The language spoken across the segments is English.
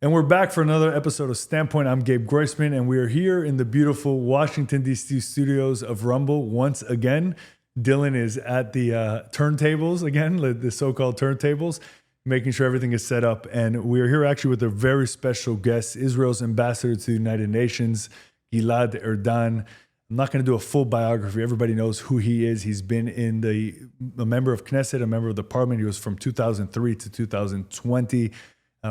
And we're back for another episode of Standpoint. I'm Gabe Groisman, and we are here in the beautiful Washington, D.C. studios of Rumble once again. Dylan is at the turntables again, the so-called turntables, making sure everything is set up. And we are here actually with a very special guest, Israel's ambassador to the United Nations, Gilad Erdan. I'm not going to do a full biography. Everybody knows who he is. He's been a member of Knesset, a member of the parliament. He was from 2003 to 2020.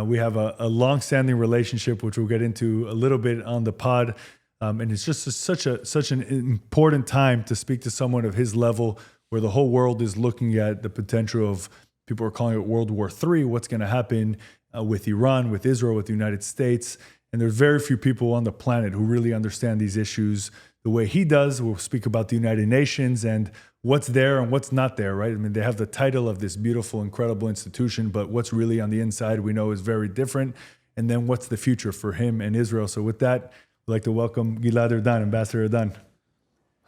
We have a long-standing relationship, which we'll get into a little bit on the pod. And it's just such an important time to speak to someone of his level, where the whole world is looking at the potential of, people are calling it World War III, what's going to happen with Iran, with Israel, with the United States. And there's very few people on the planet who really understand these issues the way he does. We'll speak about the United Nations and what's there and what's not there, right? I mean, they have the title of this beautiful, incredible institution, but what's really on the inside we know is very different. And then what's the future for him and Israel? So with that, I'd like to welcome Gilad Erdan, Ambassador Erdan.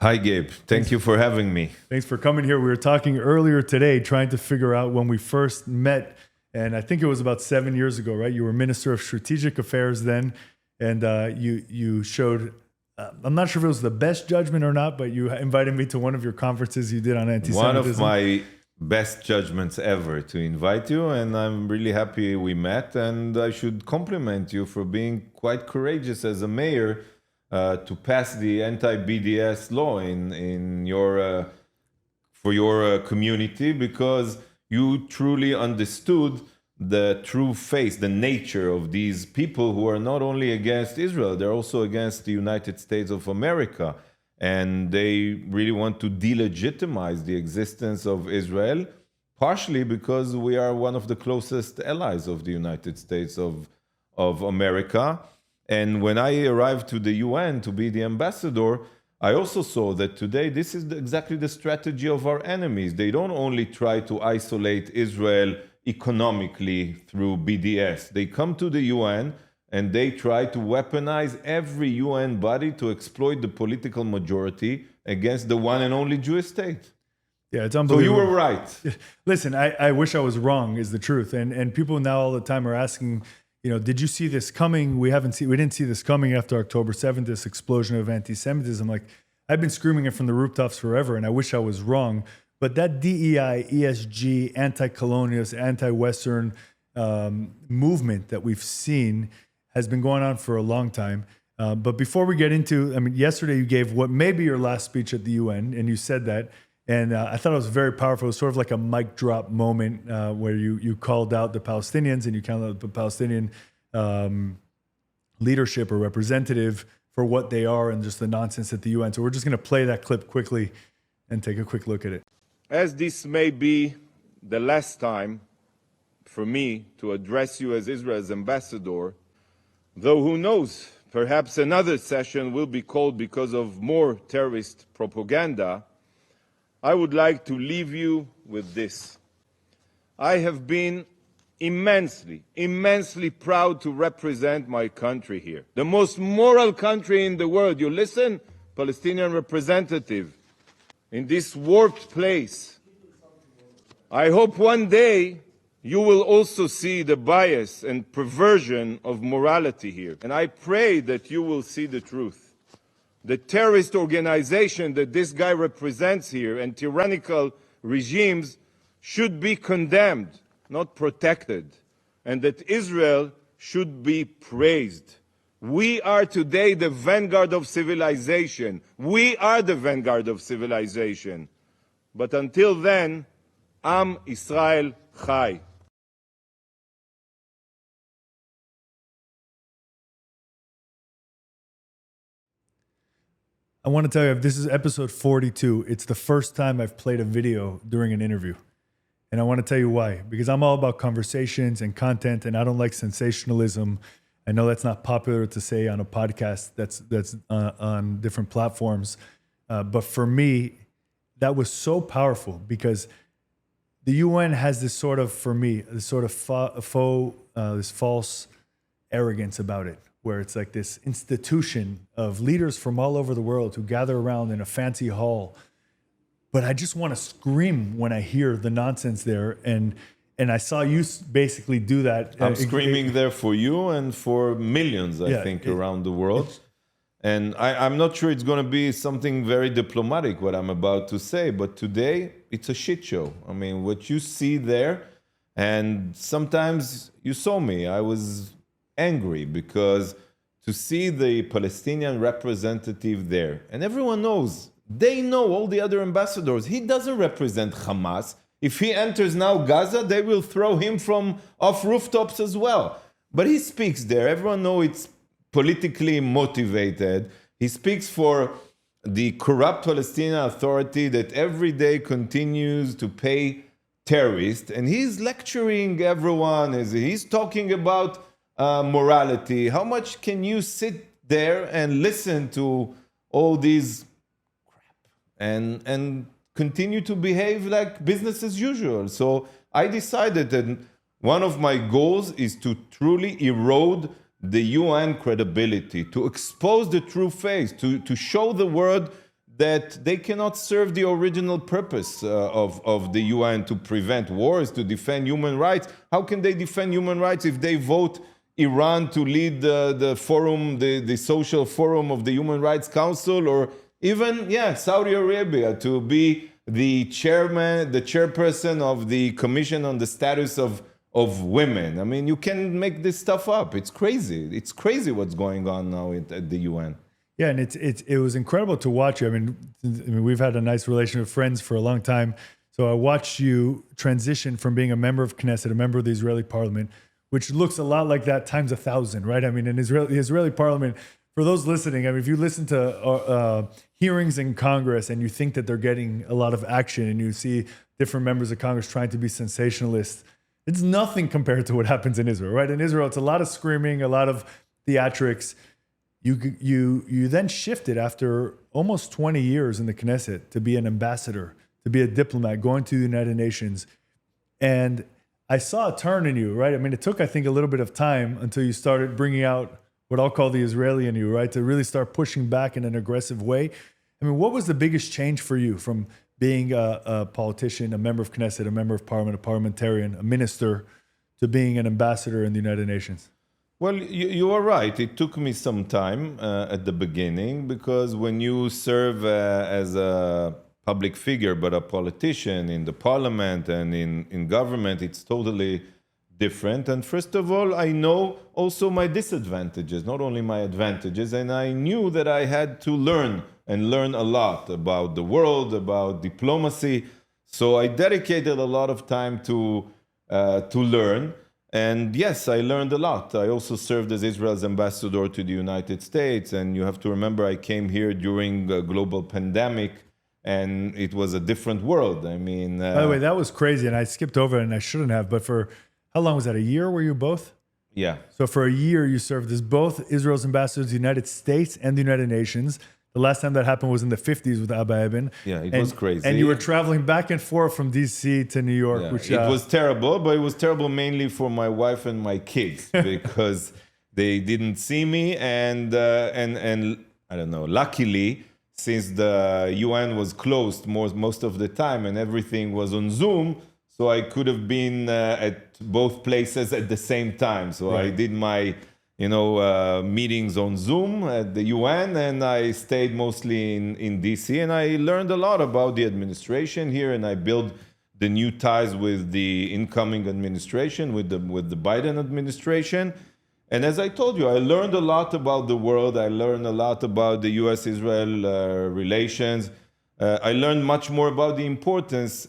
Hi, Gabe. Thank you for having me. Thanks for coming here. We were talking earlier today, trying to figure out when we first met, and I think it was about 7 years ago, right? You were Minister of Strategic Affairs then, and you showed... I'm not sure if it was the best judgment or not, but you invited me to one of your conferences you did on anti-Semitism. One of my best judgments ever to invite you, and I'm really happy we met. And I should compliment you for being quite courageous as a mayor to pass the anti-BDS law in your for your community, because you truly understood the true face, the nature of these people who are not only against Israel, they're also against the United States of America. And they really want to delegitimize the existence of Israel, partially because we are one of the closest allies of the United States of America. And when I arrived to the UN to be the ambassador, I also saw that today this is exactly the strategy of our enemies. They don't only try to isolate Israel economically through BDS. They come to the UN and they try to weaponize every UN body to exploit the political majority against the one and only Jewish state. Yeah, it's unbelievable. So you were right. Listen, I wish I was wrong, is the truth. And people now all the time are asking, did you see this coming? We didn't see this coming after October 7th, this explosion of anti-Semitism. Like, I've been screaming it from the rooftops forever, and I wish I was wrong. But that DEI, ESG, anti-colonialist, anti-Western movement that we've seen has been going on for a long time. But before we get into, yesterday you gave what may be your last speech at the UN, and you said that. And I thought it was very powerful. It was sort of like a mic drop moment where you called out the Palestinians and you called out the Palestinian leadership or representative for what they are and just the nonsense at the UN. So we're just going to play that clip quickly and take a quick look at it. As this may be the last time for me to address you as Israel's ambassador, though who knows, perhaps another session will be called because of more terrorist propaganda, I would like to leave you with this. I have been immensely proud to represent my country here. The most moral country in the world. You listen, Palestinian representative, in this warped place. I hope one day you will also see the bias and perversion of morality here. And I pray that you will see the truth. The terrorist organization that this guy represents here and tyrannical regimes should be condemned, not protected. And that Israel should be praised. We are today the vanguard of civilization. We are the vanguard of civilization. But until then, Am Israel Chai. I want to tell you, this is episode 42. It's the first time I've played a video during an interview. And I want to tell you why. Because I'm all about conversations and content, and I don't like sensationalism. I know that's not popular to say on a podcast that's on different platforms. But for me, that was so powerful because the UN has this sort of, for me, this sort of this false arrogance about it, where it's like this institution of leaders from all over the world who gather around in a fancy hall. But I just want to scream when I hear the nonsense there. And And I saw you basically do that. I'm screaming there for you and for millions, I Yeah, think, around the world. And I'm not sure it's going to be something very diplomatic, what I'm about to say, but today it's a shit show. I mean, what you see there, and sometimes you saw me, I was angry because to see the Palestinian representative there, and everyone knows, they know, all the other ambassadors, he doesn't represent Hamas. If he enters now Gaza, they will throw him from off rooftops as well. But he speaks there. Everyone knows it's politically motivated. He speaks for the corrupt Palestinian Authority that every day continues to pay terrorists. And he's lecturing everyone. He's talking about morality. How much can you sit there and listen to all these crap and continue to behave like business as usual? So I decided that one of my goals is to truly erode the UN credibility, to expose the true face, to show the world that they cannot serve the original purpose of the UN to prevent wars, to defend human rights. How can they defend human rights if they vote Iran to lead the forum, the social forum of the Human Rights Council, or even, Saudi Arabia to be the chairperson of the Commission on the Status of Women? I mean, you can make this stuff up. It's crazy. It's crazy what's going on now at the UN. Yeah, and it was incredible to watch you. I mean, we've had a nice relation of friends for a long time. So I watched you transition from being a member of Knesset, a member of the Israeli parliament, which looks a lot like that times 1,000, right? I mean, the Israeli parliament, for those listening, I mean, if you listen to hearings in Congress and you think that they're getting a lot of action and you see different members of Congress trying to be sensationalists, it's nothing compared to what happens in Israel, right? In Israel, it's a lot of screaming, a lot of theatrics. You then shifted after almost 20 years in the Knesset to be an ambassador, to be a diplomat, going to the United Nations. And I saw a turn in you, right? I mean, it took, I think, a little bit of time until you started bringing out what I'll call the Israeli in you, right? To really start pushing back in an aggressive way. I mean, what was the biggest change for you from being a politician, a member of Knesset, a member of parliament, a parliamentarian, a minister, to being an ambassador in the United Nations? Well, you are right. It took me some time at the beginning, because when you serve as a public figure, but a politician in the parliament and in government, it's totally different. And first of all, I know also my disadvantages, not only my advantages. And I knew that I had to learn a lot about the world, about diplomacy. So I dedicated a lot of time to learn. And yes, I learned a lot. I also served as Israel's ambassador to the United States. And you have to remember, I came here during a global pandemic, and it was a different world. I mean... By the way, that was crazy, and I skipped over it, and I shouldn't have. But for, how long was that, a year were you both? Yeah. So for a year, you served as both Israel's ambassador to the United States and the United Nations. The last time that happened was in the 50s with Abba Eban. Yeah, it was crazy. And you were traveling back and forth from D.C. to New York. Yeah, which it was terrible, but it was terrible mainly for my wife and my kids because they didn't see me. And I don't know, luckily, since the UN was closed most of the time and everything was on Zoom, so I could have been at both places at the same time. So right. I did my meetings on Zoom at the UN, and I stayed mostly in DC, and I learned a lot about the administration here, and I built the new ties with the incoming administration, with the Biden administration. And as I told you, I learned a lot about the world. I learned a lot about the US-Israel relations. I learned much more about the importance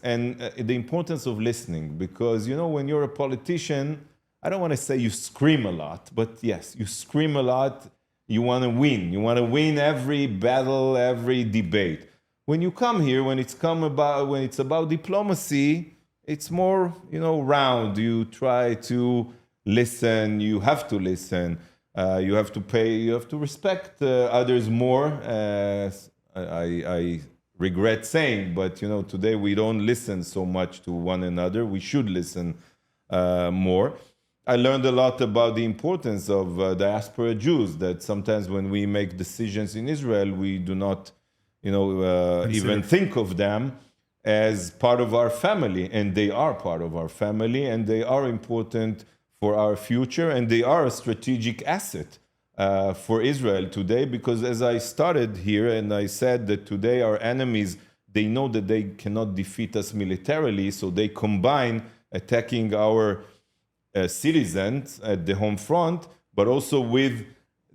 of listening, because, when you're a politician, I don't want to say you scream a lot, but yes, you scream a lot. You want to win. You want to win every battle, every debate. When you come here, when it's about diplomacy, it's more, round. You try to listen. You have to listen. You have to pay. You have to respect others more. I regret saying, but today we don't listen so much to one another. We should listen more. I learned a lot about the importance of diaspora Jews, that sometimes when we make decisions in Israel, we do not, even think of them. as part of our family, and they are part of our family, and they are important for our future, and they are a strategic asset for Israel today, because as I started here and I said that today our enemies, they know that they cannot defeat us militarily, so they combine attacking our citizens at the home front, but also with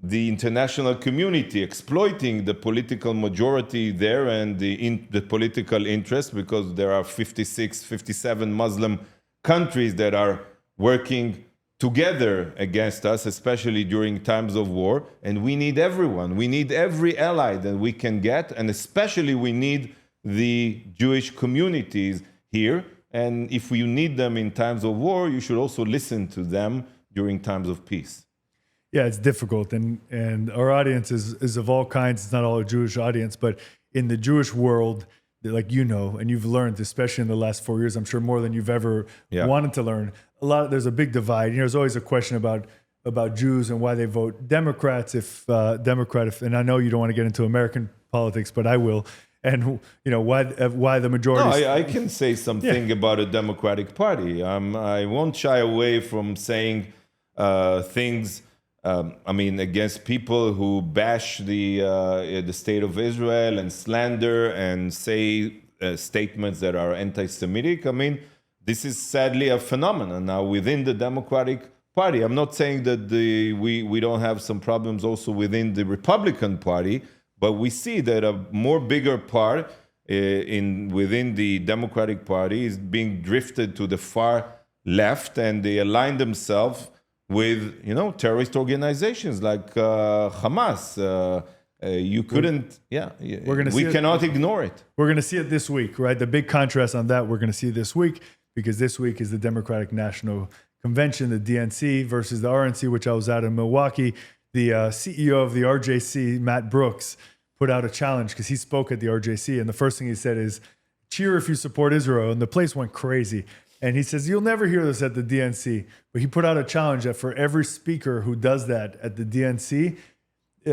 the international community exploiting the political majority there and the political interest, because there are 56, 57 Muslim countries that are working together against us, especially during times of war. And we need everyone. We need every ally that we can get, and especially we need the Jewish communities here. And if you need them in times of war, you should also listen to them during times of peace. Yeah, it's difficult, and our audience is of all kinds. It's not all a Jewish audience, but in the Jewish world, like you know, and you've learned, especially in the last 4 years, I'm sure more than you've ever wanted to learn. There's a big divide. There's always a question about Jews and why they vote Democrats and I know you don't want to get into American politics, but I will. And why the majority? No, I can say something about a Democratic Party. I won't shy away from saying things. Against people who bash the state of Israel and slander and say statements that are anti-Semitic. This is sadly a phenomenon now within the Democratic Party. I'm not saying that we don't have some problems also within the Republican Party, but we see that a more bigger part within the Democratic Party is being drifted to the far left, and they align themselves with terrorist organizations like Hamas. We cannot ignore it. We're going to see it this week, right? The big contrast on that we're going to see this week, because this week is the Democratic National Convention, the DNC versus the RNC, which I was at in Milwaukee. The CEO of the RJC, Matt Brooks, put out a challenge because he spoke at the RJC, and the first thing he said is, "Cheer if you support Israel," and the place went crazy. And he says, you'll never hear this at the DNC, but he put out a challenge that for every speaker who does that at the DNC, the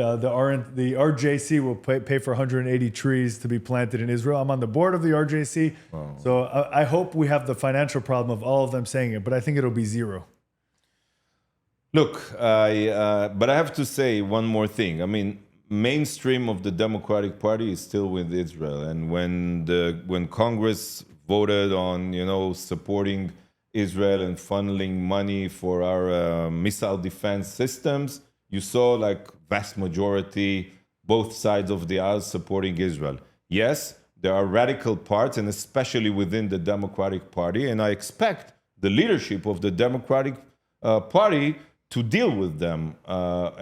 RJC will pay for 180 trees to be planted in Israel. I'm on the board of the RJC, so I hope we have the financial problem of all of them saying it, but I think it'll be zero. Look, but I have to say one more thing. Mainstream of the Democratic Party is still with Israel, and when Congress voted on, supporting Israel and funneling money for our missile defense systems, you saw like vast majority, both sides of the aisle supporting Israel. Yes, there are radical parts, and especially within the Democratic Party, and I expect the leadership of the Democratic Party to deal with them,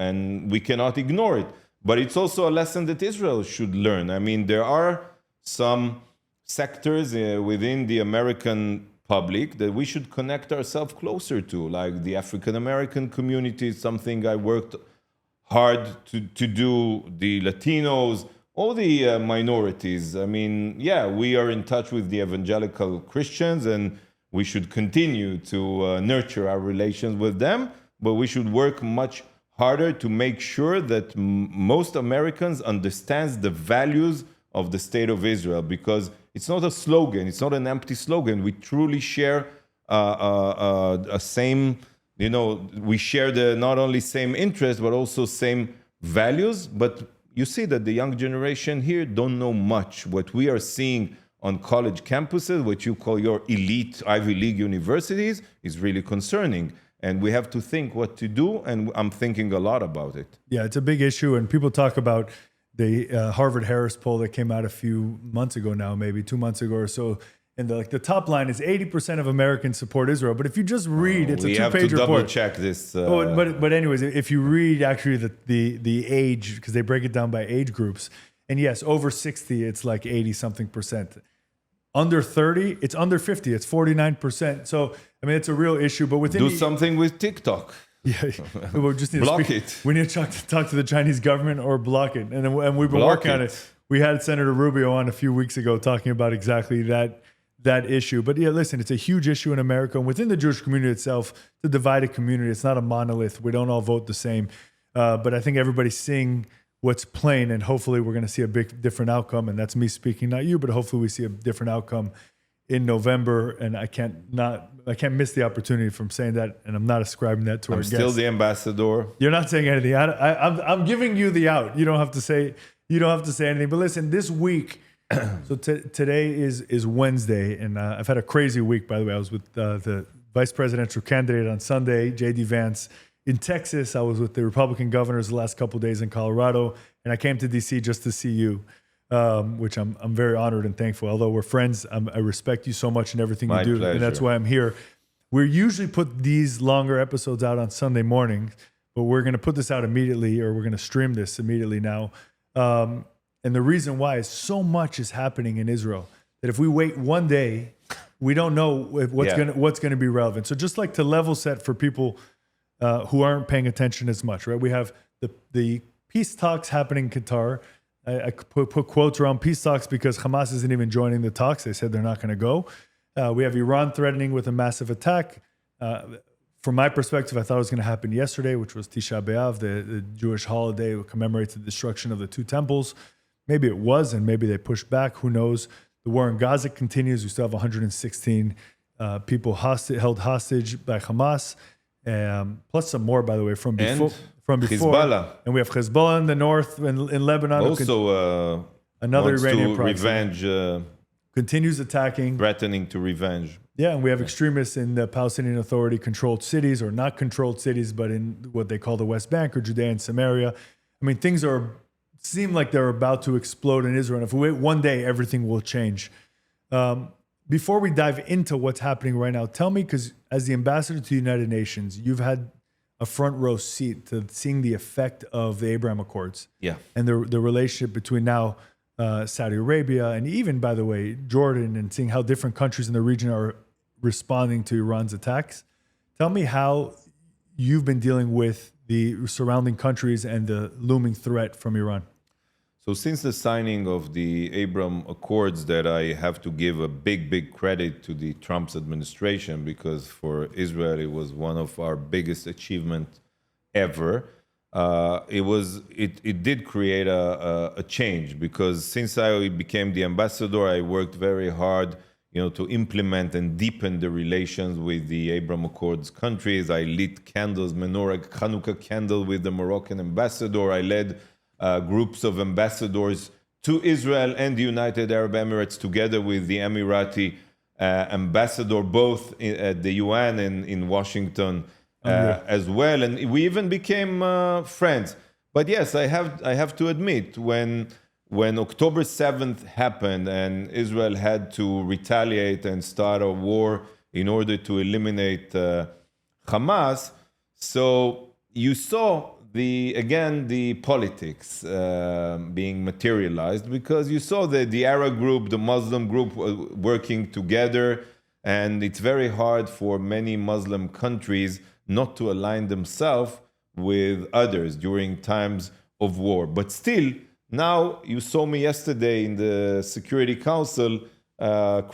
and we cannot ignore it. But it's also a lesson that Israel should learn. There are some sectors within the American public that we should connect ourselves closer to, like the African American community, something I worked hard to do, the Latinos, all the minorities. We are in touch with the evangelical Christians, and we should continue to nurture our relations with them, but we should work much harder to make sure that most Americans understand the values of the state of Israel, because it's not a slogan, it's not an empty slogan. We truly share a same, we share the not only same interests, but also same values. But you see that the young generation here don't know much. What we are seeing on college campuses, what you call your elite Ivy League universities, is really concerning. And we have to think what to do, and I'm thinking a lot about it. Yeah, it's a big issue, and people talk about the Harvard-Harris poll that came out a few months ago now, maybe 2 months ago or so. And the top line is 80% of Americans support Israel. But if you just read, it's a 2-page report. We have to double check this. But anyways, if you read actually the age, because they break it down by age groups, and yes, over 60, it's like 80-something%. Under 30, it's under 50, it's 49%. So, it's a real issue. But within something with TikTok. Yeah, we just need block it. We need to talk to the Chinese government or block it. And we've been working on it. We had Senator Rubio on a few weeks ago talking about exactly that issue. But yeah, listen, it's a huge issue in America. And within the Jewish community itself, it's a divided community. It's not a monolith. We don't all vote the same. But I think everybody's seeing what's plain, and hopefully we're going to see a big different outcome. And that's me speaking, not you, but hopefully we see a different outcome in November. And I can't miss the opportunity from saying that, and I'm not ascribing that to our I'm guests. still the ambassador. You're not saying anything. I'm giving you the out. You don't have to say anything. But listen, this week, so today is Wednesday, and I've had a crazy week. By the way, I was with the vice presidential candidate on Sunday, J.D. Vance, in Texas. I was with the Republican governors the last couple of days in Colorado, and I came to D.C. just to see you, which I'm very honored and thankful. Although we're friends, I respect you so much and everything My you do, pleasure. and that's why I'm here. We usually put these longer episodes out on Sunday morning, but we're going to put this out immediately, or we're going to stream this immediately now. And the reason why is so much is happening in Israel that if we wait one day, we don't know what's going to be relevant. So just like to level set for people who aren't paying attention as much, right? We have the peace talks happening in Qatar. I put quotes around peace talks because Hamas isn't even joining the talks. They said they're not going to go. We have Iran threatening with a massive attack. From my perspective, I thought it was going to happen yesterday, which was Tisha B'Av, the Jewish holiday that commemorates the destruction of the two temples. Maybe it was, and maybe they pushed back. Who knows? The war in Gaza continues. We still have 116 people held hostage by Hamas, plus some more, by the way, from before. Hezbollah. And we have Hezbollah in the north, in Lebanon. Also, another wants Iranian to proxy. revenge, Continues attacking. threatening to revenge. Yeah, and we have extremists in the Palestinian Authority controlled cities, or not controlled cities, but in what they call the West Bank or Judea and Samaria. I mean, things seem like they're about to explode in Israel. And if we wait one day, everything will change. Before we dive into what's happening right now, tell me, because as the ambassador to the United Nations, you've had a front row seat to seeing the effect of the Abraham Accords. Yeah. And the relationship between now Saudi Arabia and even, by the way, Jordan, and seeing how different countries in the region are responding to Iran's attacks. Tell me how you've been dealing with the surrounding countries and the looming threat from Iran. So since the signing of the Abraham Accords, that I have to give a big credit to the Trump's administration, because for Israel it was one of our biggest achievements ever. It did create a change, because since I became the ambassador, I worked very hard, to implement and deepen the relations with the Abraham Accords countries. I lit candles, menorah, Hanukkah candle with the Moroccan ambassador. I led groups of ambassadors to Israel and the United Arab Emirates, together with the Emirati ambassador, both at the UN and in Washington as well. And we even became friends. But yes, I have to admit, when October 7th happened and Israel had to retaliate and start a war in order to eliminate Hamas, so you saw the politics being materialized, because you saw the Arab group, the Muslim group working together, and it's very hard for many Muslim countries not to align themselves with others during times of war. But still, now you saw me yesterday in the Security Council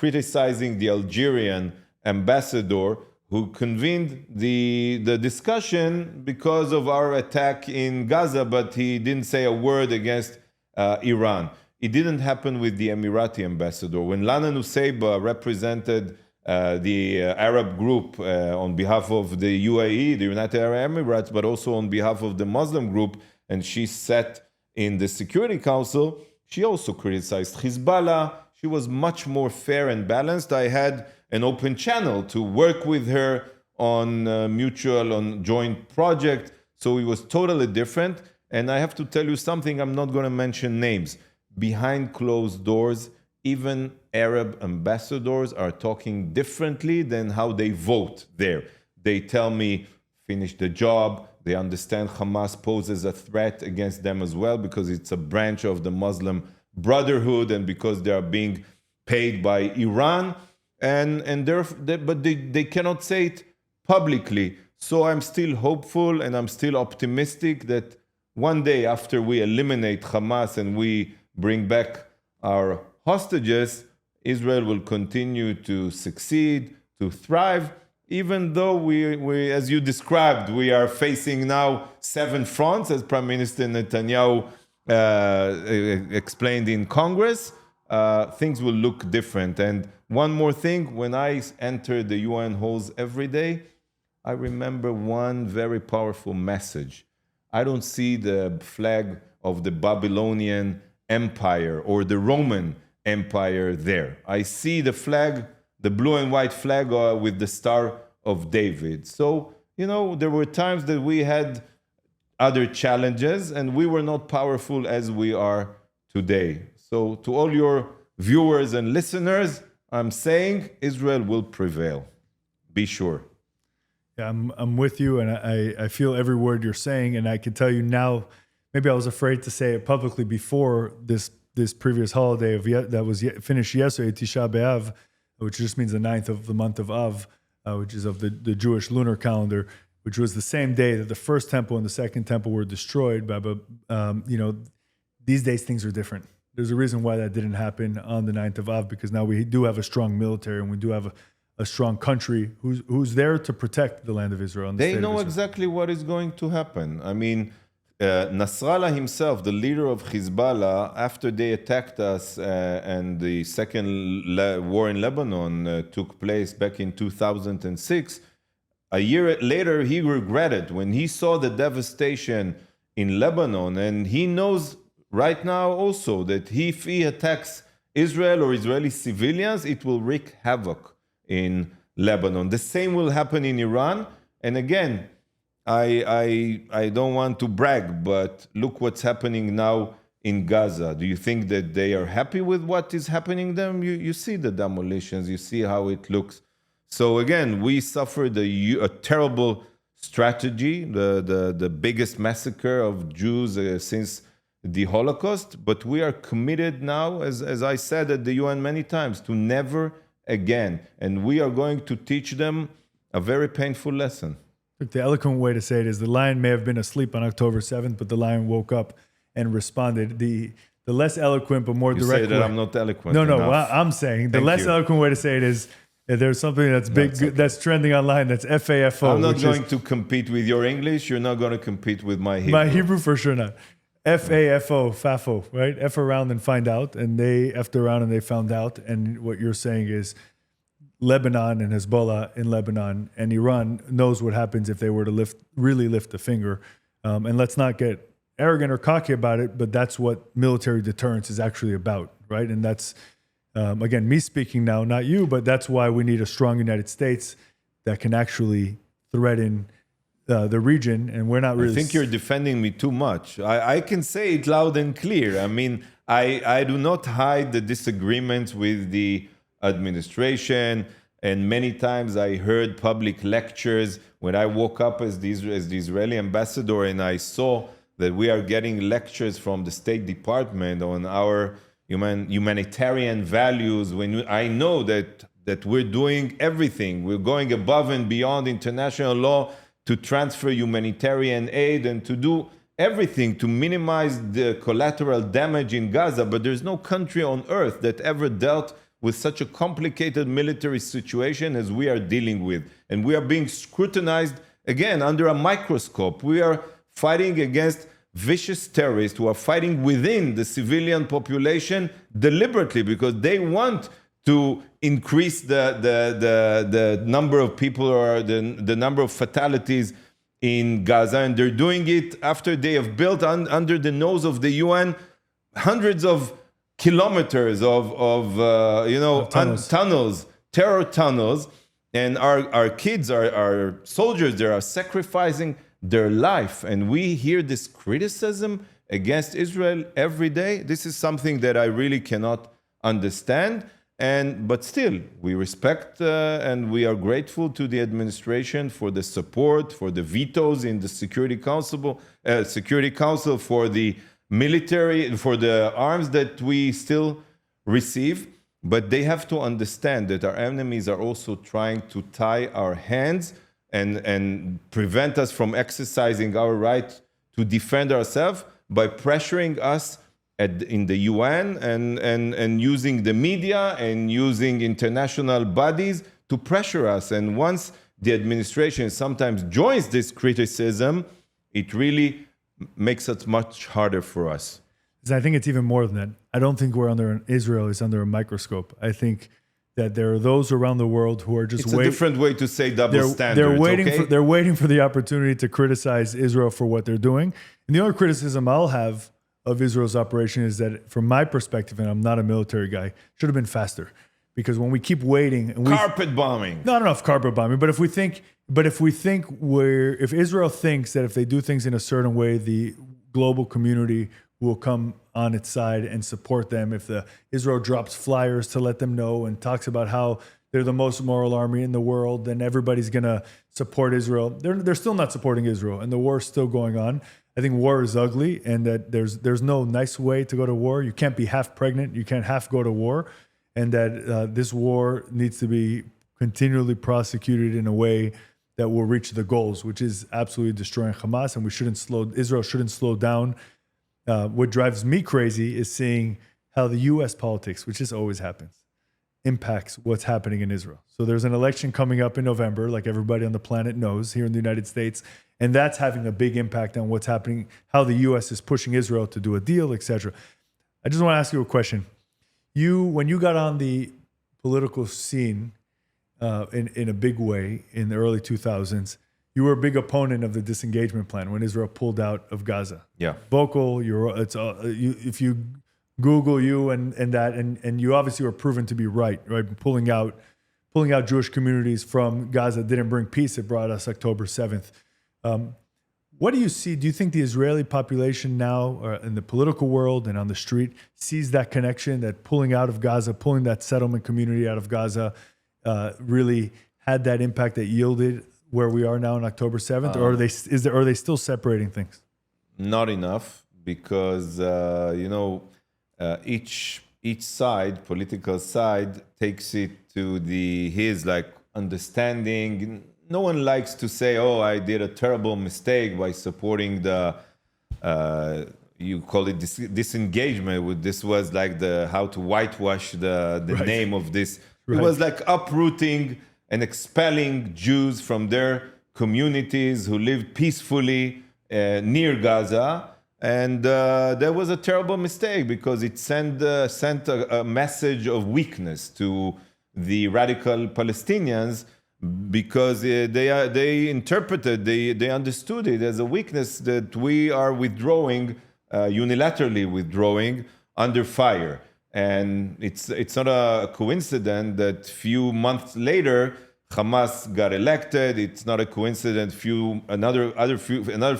criticizing the Algerian ambassador, who convened the discussion because of our attack in Gaza, but he didn't say a word against Iran. It didn't happen with the Emirati ambassador. When Lana Nusayba represented the Arab group on behalf of the UAE, the United Arab Emirates, but also on behalf of the Muslim group, and she sat in the Security Council, she also criticized Hezbollah. She was much more fair and balanced. I had an open channel to work with her on on joint project. So it was totally different. And I have to tell you something, I'm not going to mention names. Behind closed doors, even Arab ambassadors are talking differently than how they vote there. They tell me, finish the job. They understand Hamas poses a threat against them as well, because it's a branch of the Muslim Brotherhood, and because they are being paid by Iran. But they cannot say it publicly. So I'm still hopeful, and I'm still optimistic that one day, after we eliminate Hamas and we bring back our hostages, Israel will continue to succeed, to thrive, even though we, as you described, we are facing now 7 fronts, as Prime Minister Netanyahu explained in Congress, things will look different. And one more thing, when I enter the UN halls every day, I remember one very powerful message. I don't see the flag of the Babylonian Empire or the Roman Empire there. I see the flag, the blue and white flag with the Star of David. So, there were times that we had other challenges and we were not powerful as we are today. So to all your viewers and listeners, I'm saying Israel will prevail. Be sure. Yeah, I'm with you, and I feel every word you're saying, and I can tell you now. Maybe I was afraid to say it publicly before this previous holiday that was finished yesterday, Tisha B'Av, which just means the 9th of the month of Av, which is of the Jewish lunar calendar, which was the same day that the first temple and the second temple were destroyed. But these days things are different. There's a reason why that didn't happen on the 9th of Av, because now we do have a strong military and we do have a strong country who's there to protect the land of Israel. They know exactly what is going to happen. I mean, Nasrallah himself, the leader of Hezbollah, after they attacked us and the second war in Lebanon took place back in 2006, a year later he regretted when he saw the devastation in Lebanon, and he knows right now also that if he attacks Israel or Israeli civilians, it will wreak havoc in Lebanon. The same will happen in Iran. And again, I don't want to brag, but look what's happening now in Gaza. Do you think that they are happy with what is happening to them? You see the demolitions, you see how it looks. So again, we suffered a terrible strategy, the biggest massacre of Jews since the Holocaust, but we are committed now, as I said at the UN many times, to never again. And we are going to teach them a very painful lesson. The eloquent way to say it is the lion may have been asleep on October 7th, but the lion woke up and responded. The less eloquent but more direct way. You say that I'm not eloquent enough. Well, I'm saying the less eloquent way to say it is there's something that's big, that's trending online, that's FAFO. I'm not going to compete with your English. You're not going to compete with my Hebrew. My Hebrew for sure not. FAFO, FAFO, right? F around and find out. And they effed around and they found out. And what you're saying is Lebanon and Hezbollah in Lebanon and Iran knows what happens if they were to really lift a finger. And let's not get arrogant or cocky about it, but that's what military deterrence is actually about, right? And that's, again, me speaking now, not you, but that's why we need a strong United States that can actually threaten the region, and we're not really... I think you're defending me too much. I can say it loud and clear. I mean, I do not hide the disagreements with the administration, and many times I heard public lectures when I woke up as the Israeli ambassador and I saw that we are getting lectures from the State Department on our humanitarian values, when I know that we're doing everything. We're going above and beyond international law to transfer humanitarian aid and to do everything to minimize the collateral damage in Gaza. But there's no country on earth that ever dealt with such a complicated military situation as we are dealing with. And we are being scrutinized, again, under a microscope. We are fighting against vicious terrorists who are fighting within the civilian population deliberately because they want to increase the number of people or the number of fatalities in Gaza. And they're doing it after they have built under the nose of the UN hundreds of kilometers of tunnels, terror tunnels. And our kids, our soldiers, they are sacrificing their life. And we hear this criticism against Israel every day. This is something that I really cannot understand. But still, we respect and we are grateful to the administration for the support, for the vetoes in the Security Council, for the military, for the arms that we still receive. But they have to understand that our enemies are also trying to tie our hands and prevent us from exercising our right to defend ourselves by pressuring us in the UN and using the media and using international bodies to pressure us. And once the administration sometimes joins this criticism, it really makes it much harder for us. is I think it's even more than that. I don't think Israel is under a microscope. I think that there are those around the world who are just It's a different way to say double standards. They're waiting for the opportunity to criticize Israel for what they're doing. And the only criticism I'll have of Israel's operation is that, from my perspective, and I'm not a military guy, should have been faster. Because when we keep waiting, and Carpet bombing. not enough carpet bombing, but if Israel thinks that if they do things in a certain way, the global community will come on its side and support them. If Israel drops flyers to let them know and talks about how they're the most moral army in the world, then everybody's going to support Israel. They're still not supporting Israel, and the war is still going on. I think war is ugly, and that there's no nice way to go to war. You can't be half pregnant. You can't half go to war. And that this war needs to be continually prosecuted in a way that will reach the goals, which is absolutely destroying Hamas. And Israel shouldn't slow down. What drives me crazy is seeing how the U.S. politics, which just always happens, impacts what's happening in Israel. So there's an election coming up in November, like everybody on the planet knows here in the United States. And that's having a big impact on what's happening, how the U.S. is pushing Israel to do a deal, etc. I just want to ask you a question. When you got on the political scene in a big way in the early 2000s, you were a big opponent of the disengagement plan when Israel pulled out of Gaza. Yeah. Vocal, if you Google you and you obviously were proven to be right? Pulling out Jewish communities from Gaza didn't bring peace; it brought us October 7th. What do you see? Do you think the Israeli population now, or in the political world and on the street, sees that connection, that pulling out of Gaza, pulling that settlement community out of Gaza, really had that impact that yielded where we are now on October 7th? Or are they still separating things? Not enough, because each side, political side, takes it to his understanding. No one likes to say, "Oh, I did a terrible mistake by supporting the." You call it disengagement. This was like how to whitewash the Right. name of this. Right. It was like uprooting and expelling Jews from their communities who lived peacefully near Gaza. And that was a terrible mistake, because it sent a message of weakness to the radical Palestinians, because they interpreted, they understood it as a weakness, that we are withdrawing, unilaterally withdrawing under fire. And it's not a coincidence that few months later Hamas got elected. It's not a coincidence another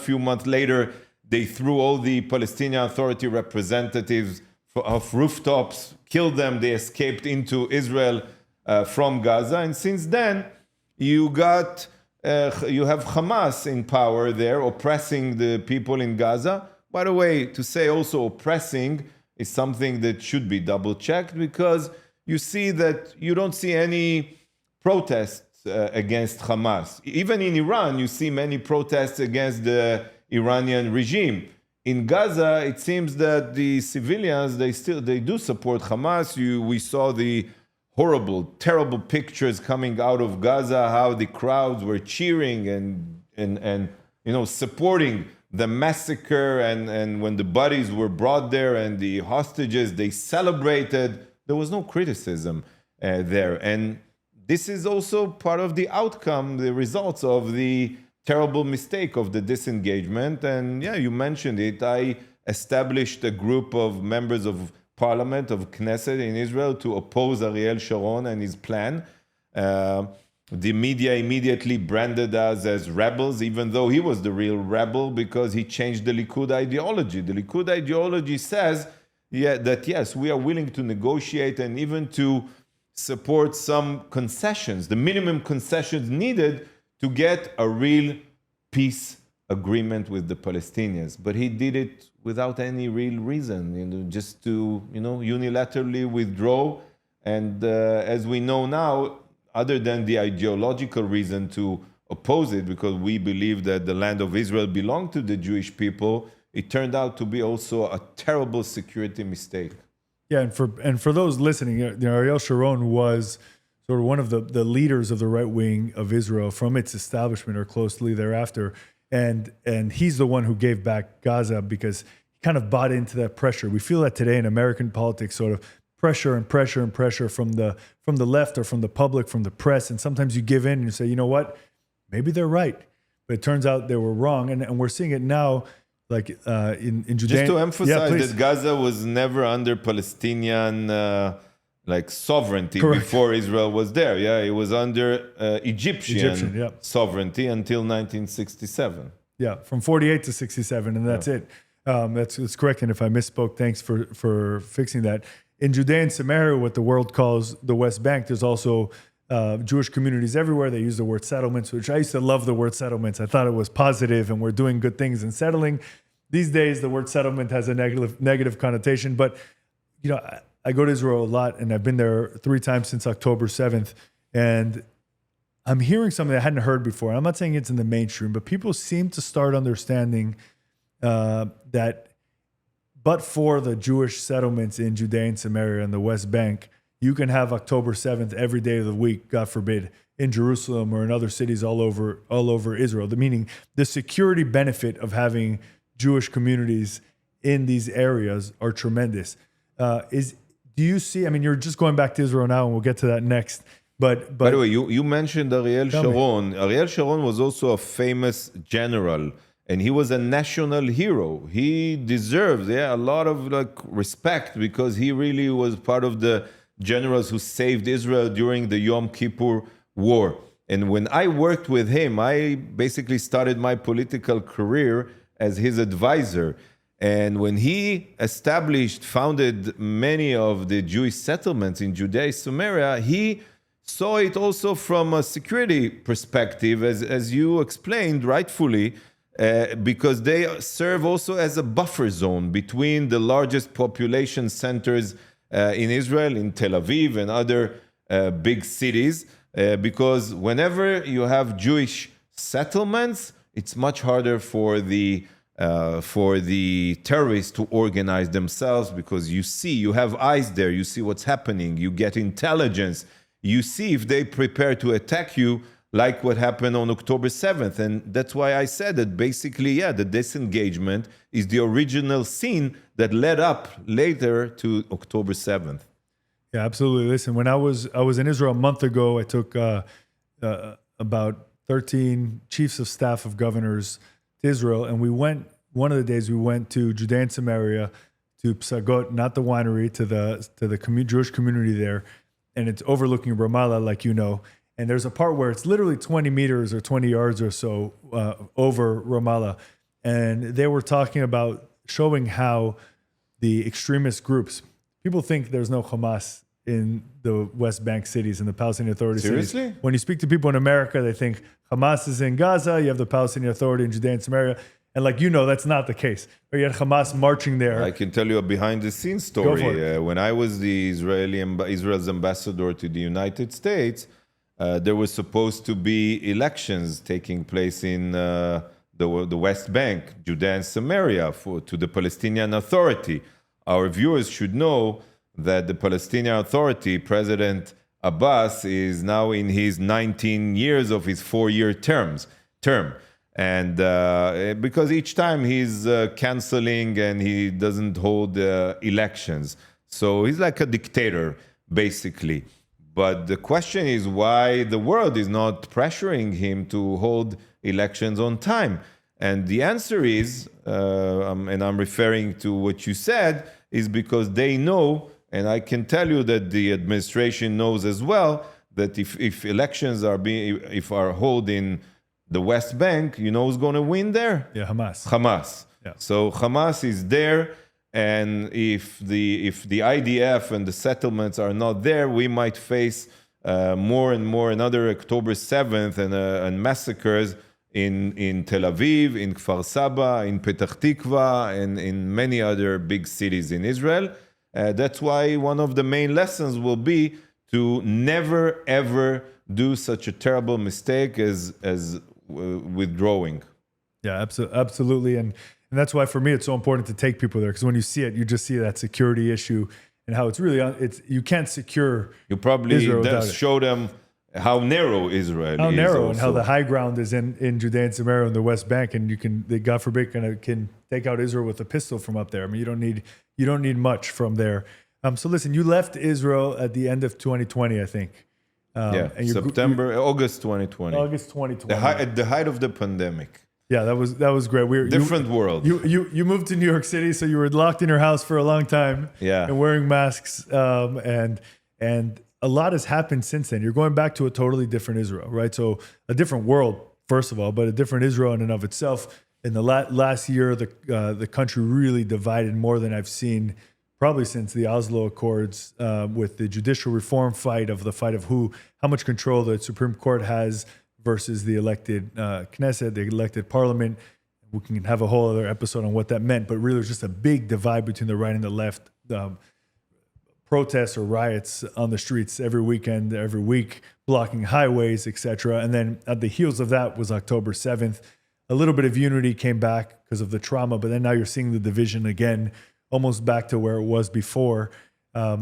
few months later they threw all the Palestinian Authority representatives off rooftops, killed them. They escaped into Israel from Gaza, and since then you have Hamas in power there, oppressing the people in Gaza. By the way, to say also oppressing is something that should be double-checked, because you see that you don't see any protests against Hamas. Even in Iran, you see many protests against the Iranian regime. In Gaza, it seems that the civilians, they do support Hamas. We saw the horrible, terrible pictures coming out of Gaza, how the crowds were cheering and supporting the massacre, and when the bodies were brought there and the hostages, they celebrated. There was no criticism there. And this is also part of the outcome, the results of the terrible mistake of the disengagement. And yeah, you mentioned it. I established a group of members of parliament, of Knesset in Israel, to oppose Ariel Sharon and his plan. The media immediately branded us as rebels, even though he was the real rebel, because he changed the Likud ideology. The Likud ideology says that yes, we are willing to negotiate and even to support some concessions, the minimum concessions needed to get a real peace agreement with the Palestinians. But he did it without any real reason, just to unilaterally withdraw. And as we know now, other than the ideological reason to oppose it, because we believe that the land of Israel belonged to the Jewish people, it turned out to be also a terrible security mistake. Yeah, and for those listening, Ariel Sharon was sort of one of the leaders of the right wing of Israel from its establishment or closely thereafter, and he's the one who gave back Gaza, because kind of bought into that pressure. We feel that today in American politics, sort of pressure and pressure and pressure from the left or from the public, from the press. And sometimes you give in and you say, you know what, maybe they're right. But it turns out they were wrong. And we're seeing it now, like in Judea. Just to emphasize please. that Gaza was never under Palestinian sovereignty Correct. before Israel was there. Yeah, it was under Egyptian yeah. sovereignty until 1967. Yeah, from 48 to 67, and that's it. That's correct. And if I misspoke, thanks for fixing that. In Judea and Samaria, what the world calls the West Bank, there's also Jewish communities everywhere. They use the word settlements, which I used to love the word settlements. I thought it was positive and we're doing good things in settling. These days, the word settlement has a negative connotation. But, you know, I go to Israel a lot, and I've been there 3 times since October 7th. And I'm hearing something I hadn't heard before. I'm not saying it's in the mainstream, but people seem to start understanding that but for the Jewish settlements in Judea and Samaria and the West Bank, you can have October 7th every day of the week, God forbid, in Jerusalem or in other cities all over Israel. Meaning the security benefit of having Jewish communities in these areas are tremendous. Do you see, I mean, you're just going back to Israel now, and we'll get to that next. But by the way, you mentioned Ariel Sharon. Ariel Sharon was also a famous general, and he was a national hero. He deserves a lot of respect because he really was part of the generals who saved Israel during the Yom Kippur War. And when I worked with him, I basically started my political career as his advisor. And when he founded many of the Jewish settlements in Judea and Samaria, he saw it also from a security perspective, as you explained rightfully, because they serve also as a buffer zone between the largest population centers in Israel, in Tel Aviv and other big cities, because whenever you have Jewish settlements, it's much harder for the terrorists to organize themselves, because you have eyes there, you see what's happening, you get intelligence, you see if they prepare to attack you, like what happened on October 7th. And that's why I said that basically, the disengagement is the original scene that led up later to October 7th. Yeah, absolutely. Listen, when I was in Israel a month ago, I took about 13 chiefs of staff of governors to Israel, and one of the days we went to Judea and Samaria, to Psagot, not the winery, to the Jewish community there, and it's overlooking Ramallah, like you know. And there's a part where it's literally 20 meters or 20 yards or so over Ramallah, and they were talking about showing how the extremist groups, people think there's no Hamas in the West Bank cities and the Palestinian Authority cities. Seriously? When you speak to people in America, they think Hamas is in Gaza, you have the Palestinian Authority in Judea and Samaria. And like you know, that's not the case. You had Hamas marching there. I can tell you a behind-the-scenes story. When I was the Israel's ambassador to the United States, there was supposed to be elections taking place in the West Bank, Judea and Samaria, to the Palestinian Authority. Our viewers should know that the Palestinian Authority, President Abbas, is now in his 19 years of his 4-year term. And because each time he's canceling and he doesn't hold elections. So he's like a dictator, basically. But the question is why the world is not pressuring him to hold elections on time. And the answer is, and I'm referring to what you said, is because they know, and I can tell you that the administration knows as well, that if elections are held in the West Bank, you know who's going to win there? Yeah, Hamas. Hamas. Yeah. So Hamas is there, and if the IDF and the settlements are not there, we might face more and more another October 7th and massacres in Tel Aviv, in Kfar Saba, in Petah Tikva, and in many other big cities in Israel. That's why one of the main lessons will be to never ever do such a terrible mistake as withdrawing. Yeah, absolutely. And that's why for me it's so important to take people there, because when you see it, you just see that security issue and how it's really you can't secure. You probably Israel show them how narrow Israel How is. narrow and how also. the high ground is in Judea and Samaria and the West Bank, and you can, God forbid, can take out Israel with a pistol from up there. I mean, you don't need much from there. So listen, you left Israel at the end of 2020, I think. And August 2020. August 2020. At the height of the pandemic. Yeah, that was great. Different world. You moved to New York City, so you were locked in your house for a long time. Yeah. And wearing masks. And a lot has happened since then. You're going back to a totally different Israel, right? So a different world, first of all, but a different Israel in and of itself. In the last year, the country really divided more than I've seen probably since the Oslo Accords, with the judicial reform fight of how much control the Supreme Court has versus the elected Knesset, the elected parliament. We can have a whole other episode on what that meant, but really there's just a big divide between the right and the left. Protests or riots on the streets every weekend, every week, blocking highways, etc. And then at the heels of that was October 7th. A little bit of unity came back because of the trauma, but then now you're seeing the division again, almost back to where it was before. How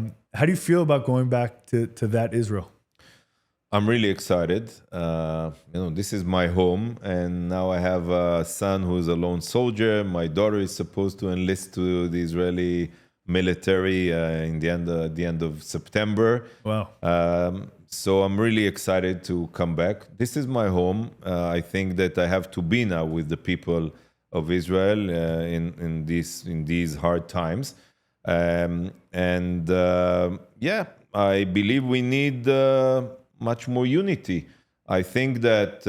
do you feel about going back to that Israel? I'm really excited. This is my home, and now I have a son who's a lone soldier. My daughter is supposed to enlist to the Israeli military at the end of September. Wow. So I'm really excited to come back. This is my home. I think that I have to be now with the people of Israel in these hard times. I believe we need much more unity. I think that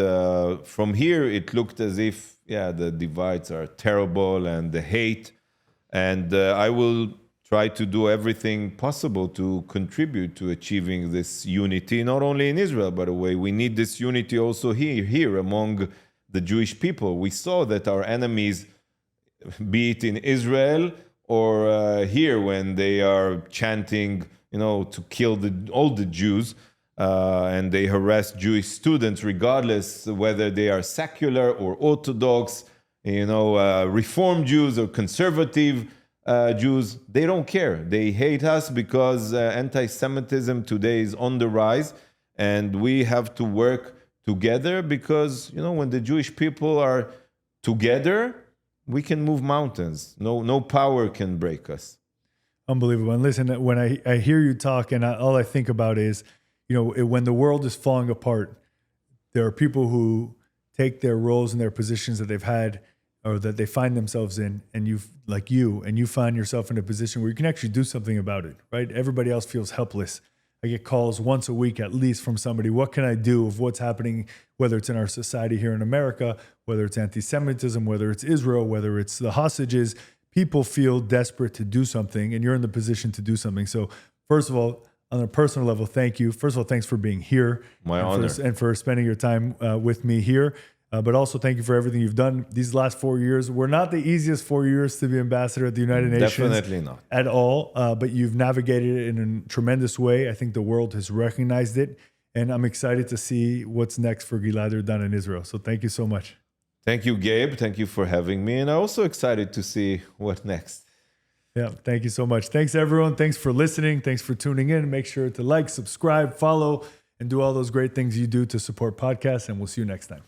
from here it looked as if, the divides are terrible and the hate. And I will try to do everything possible to contribute to achieving this unity, not only in Israel, by the way. We need this unity also here among the Jewish people. We saw that our enemies, be it in Israel or here, when they are chanting, to kill all the Jews, and they harass Jewish students, regardless whether they are secular or Orthodox, Reform Jews or conservative Jews. They don't care. They hate us because anti-Semitism today is on the rise, and we have to work together because, when the Jewish people are together, we can move mountains. No power can break us. Unbelievable. And listen, when I hear you talk, and all I think about is, when the world is falling apart, there are people who take their roles and their positions that they've had or that they find themselves in, and you find yourself in a position where you can actually do something about it, right? Everybody else feels helpless. I get calls once a week at least from somebody. What can I do of what's happening, whether it's in our society here in America, whether it's anti-Semitism, whether it's Israel, whether it's the hostages. People feel desperate to do something, and you're in the position to do something. So first of all, on a personal level, thank you. First of all, thanks for being here. My honor. And for spending your time with me here. But also thank you for everything you've done these last 4 years. Were not the easiest 4 years to be ambassador at the United Nations. Definitely not. At all. But you've navigated it in a tremendous way. I think the world has recognized it. And I'm excited to see what's next for Gilad Erdan in Israel. So thank you so much. Thank you, Gabe. Thank you for having me. And I'm also excited to see what next. Yeah, thank you so much. Thanks, everyone. Thanks for listening. Thanks for tuning in. Make sure to like, subscribe, follow, and do all those great things you do to support podcasts. And we'll see you next time.